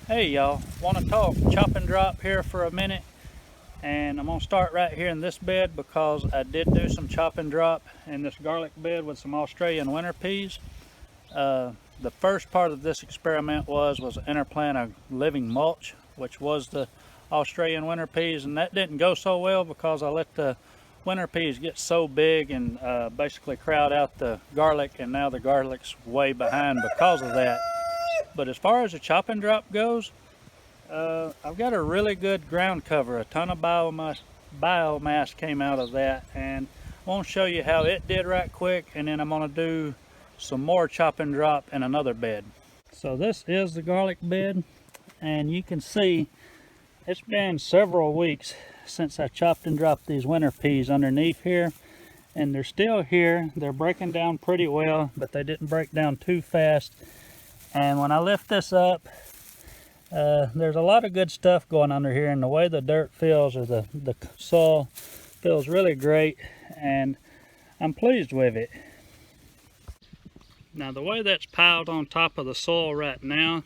Hey y'all, want to talk chop and drop here for a minute, and I'm going to start right here in this bed because I did do some chop and drop in this garlic bed with some Australian winter peas. The first part of this experiment was interplant a living mulch, which was the Australian winter peas, and that didn't go so well because I let the winter peas get so big and basically crowd out the garlic, and now the garlic's way behind because of that. But as far as the chop and drop goes, I've got a really good ground cover. A ton of biomass came out of that, and I want to show you how it did right quick, and then I'm going to do some more chop and drop in another bed. So this is the garlic bed, and you can see it's been several weeks since I chopped and dropped these winter peas underneath here, and they're still here. They're breaking down pretty well, but they didn't break down too fast. And when I lift this up, there's a lot of good stuff going under here, and the way the dirt feels, or the soil feels really great, and I'm pleased with it. Now the way that's piled on top of the soil right now,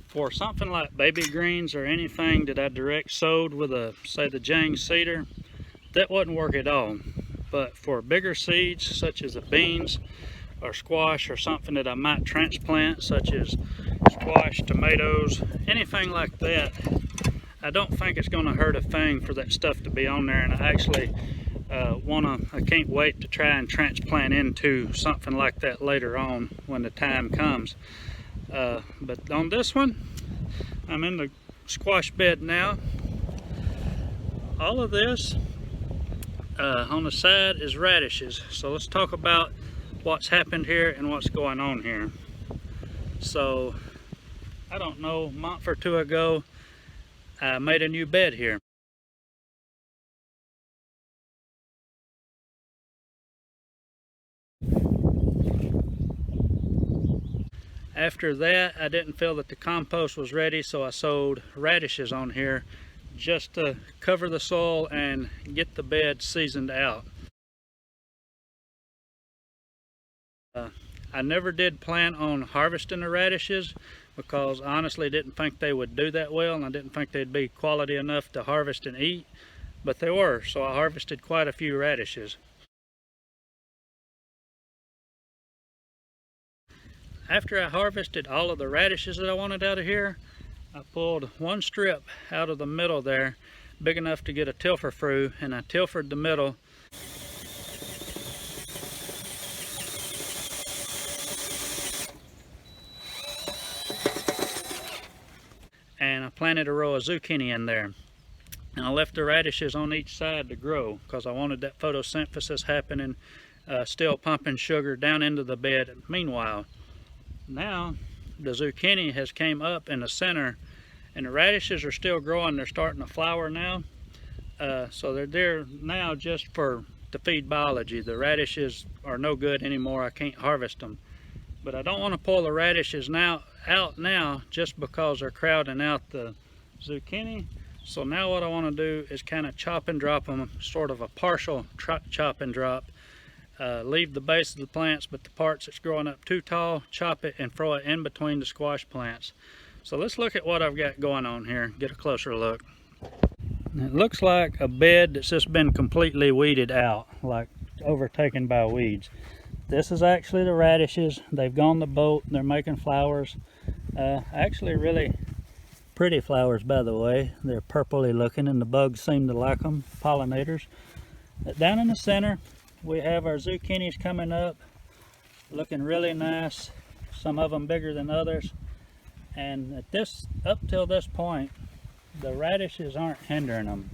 for something like baby greens or anything that I direct sowed with say the Jang seeder, that wouldn't work at all. But for bigger seeds such as the beans or squash, or something that I might transplant such as squash, tomatoes, anything like that, I don't think it's going to hurt a thing for that stuff to be on there. And I actually I can't wait to try and transplant into something like that later on when the time comes. But on this one, I'm in the squash bed now. All of this on the side is radishes. So let's talk about what's happened here and what's going on here. So I don't know, a month or two ago, I made a new bed here. After that, I didn't feel that the compost was ready, so I sowed radishes on here just to cover the soil and get the bed seasoned out. I never did plan on harvesting the radishes because I honestly didn't think they would do that well, and I didn't think they'd be quality enough to harvest and eat, but they were, so I harvested quite a few radishes. After I harvested all of the radishes that I wanted out of here, I pulled one strip out of the middle there, big enough to get a tilfer through, and I tilfered the middle. And I planted a row of zucchini in there. And I left the radishes on each side to grow because I wanted that photosynthesis happening, still pumping sugar down into the bed. Meanwhile, now the zucchini has came up in the center, and the radishes are still growing. They're starting to flower now. So they're there now just to feed biology. The radishes are no good anymore. I can't harvest them. But I don't want to pull the radishes out now just because they're crowding out the zucchini. So now what I want to do is kind of chop and drop them, sort of a partial chop and drop. Leave the base of the plants, but the parts that's growing up too tall, chop it and throw it in between the squash plants. So let's look at what I've got going on here, get a closer look. It looks like a bed that's just been completely weeded out, like overtaken by weeds. This is actually the radishes. They've gone the boat. They're making flowers. Actually really pretty flowers, by the way. They're purpley looking, and the bugs seem to like them, pollinators. Down in the center, we have our zucchinis coming up, looking really nice. Some of them bigger than others. And up till this point, the radishes aren't hindering them.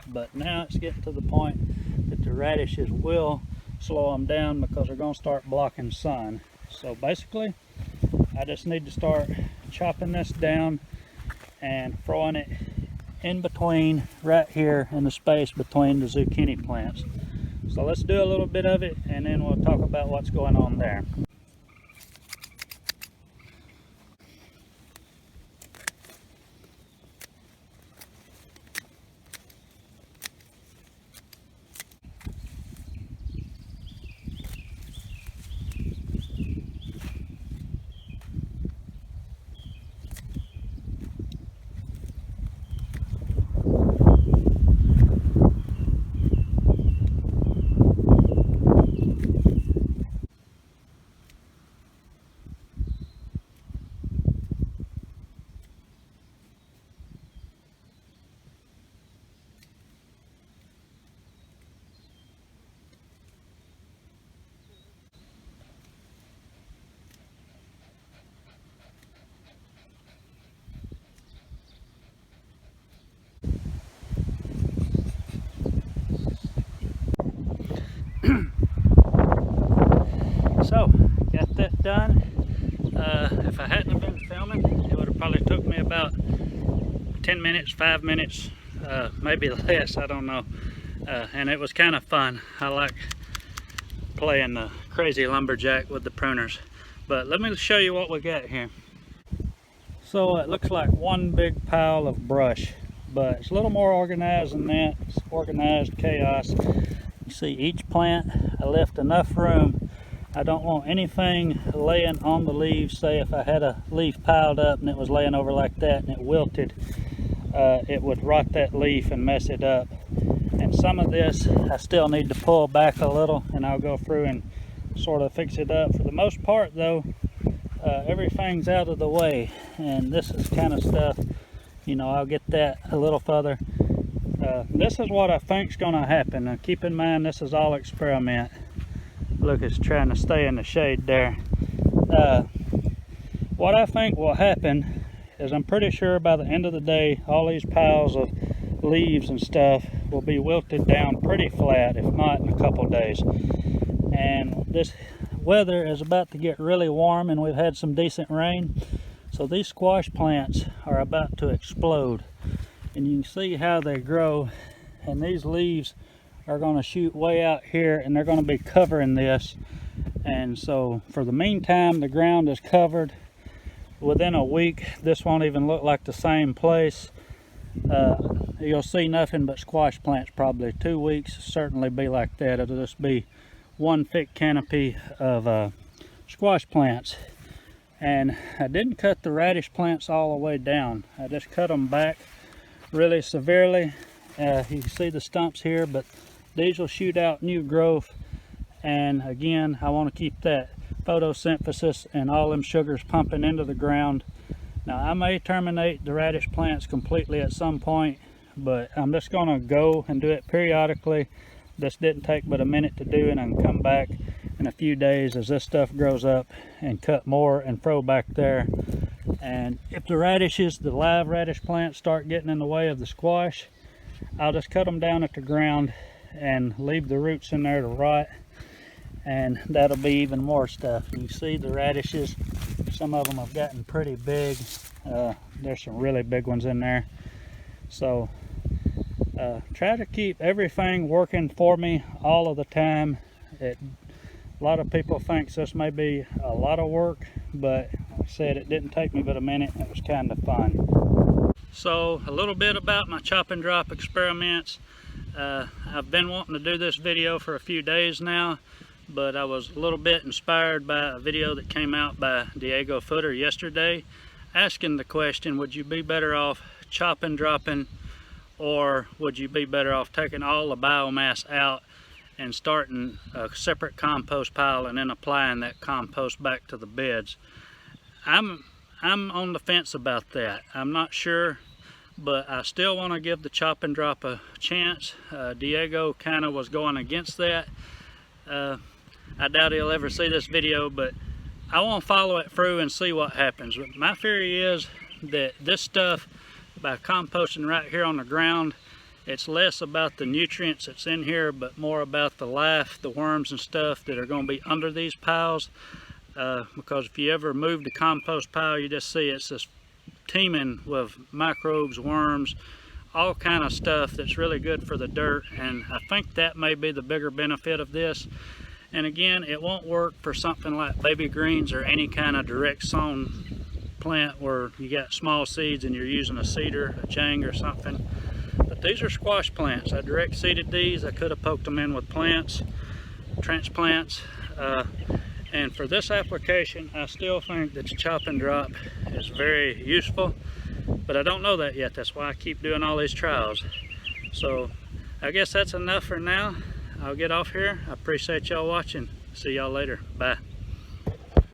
But now it's getting to the point that the radishes will slow them down because they're going to start blocking sun. So basically, I just need to start chopping this down and throwing it in between, right here in the space between the zucchini plants. So let's do a little bit of it, and then we'll talk about what's going on there. about 10 minutes, 5 minutes, maybe less, I don't know. And it was kind of fun. I like playing the crazy lumberjack with the pruners. But let me show you what we got here. So it looks like one big pile of brush, but it's a little more organized than that. It's organized chaos. You see each plant, I left enough room. I don't want anything laying on the leaves. Say if I had a leaf piled up and it was laying over like that and it wilted, it would rot that leaf and mess it up. And some of this I still need to pull back a little, and I'll go through and sort of fix it up. For the most part though, everything's out of the way, and this is kind of stuff, you know, I'll get that a little further. This is what I think's gonna happen. Now keep in mind, this is all experiment. Look, it's trying to stay in the shade there. What I think will happen is, I'm pretty sure by the end of the day, all these piles of leaves and stuff will be wilted down pretty flat, if not in a couple days. And this weather is about to get really warm, and we've had some decent rain, so these squash plants are about to explode. And you can see how they grow, and these leaves are going to shoot way out here, and they're going to be covering this. And so for the meantime, the ground is covered. Within a week, this won't even look like the same place. You'll see nothing but squash plants. Probably 2 weeks certainly be like that. It'll just be one thick canopy of squash plants. And I didn't cut the radish plants all the way down. I just cut them back really severely. You can see the stumps here, but these will shoot out new growth. And again, I want to keep that photosynthesis and all them sugars pumping into the ground. Now I may terminate the radish plants completely at some point, but I'm just going to go and do it periodically. This didn't take but a minute to do, and I can come back in a few days as this stuff grows up and cut more and throw back there. And if the radishes, the live radish plants, start getting in the way of the squash, I'll just cut them down at the ground and leave the roots in there to rot, and that'll be even more stuff. You see the radishes, some of them have gotten pretty big. There's some really big ones in there. So try to keep everything working for me all of the time. A lot of people think this may be a lot of work, but like I said, it didn't take me but a minute. It was kind of fun. So a little bit about my chop and drop experiments. I've been wanting to do this video for a few days now, but I was a little bit inspired by a video that came out by Diego Footer yesterday, asking the question, would you be better off chop and dropping, or would you be better off taking all the biomass out and starting a separate compost pile and then applying that compost back to the beds? I'm on the fence about that. I'm not sure, but I still want to give the chop and drop a chance. Diego kind of was going against that. I doubt he'll ever see this video, but I want to follow it through and see what happens. My theory is that this stuff, by composting right here on the ground, it's less about the nutrients that's in here, but more about the life, the worms and stuff that are going to be under these piles. Because if you ever move the compost pile, you just see it's just teeming with microbes, worms, all kind of stuff that's really good for the dirt. And I think that may be the bigger benefit of this. And again, it won't work for something like baby greens or any kind of direct sown plant where you got small seeds and you're using a seeder, a jang or something. But these are squash plants. I direct seeded these. I could have poked them in with plants, transplants. And for this application, I still think that the chop and drop is very useful, but I don't know that yet. That's why I keep doing all these trials. So I guess that's enough for now. I'll get off here. I appreciate y'all watching. See y'all later. Bye.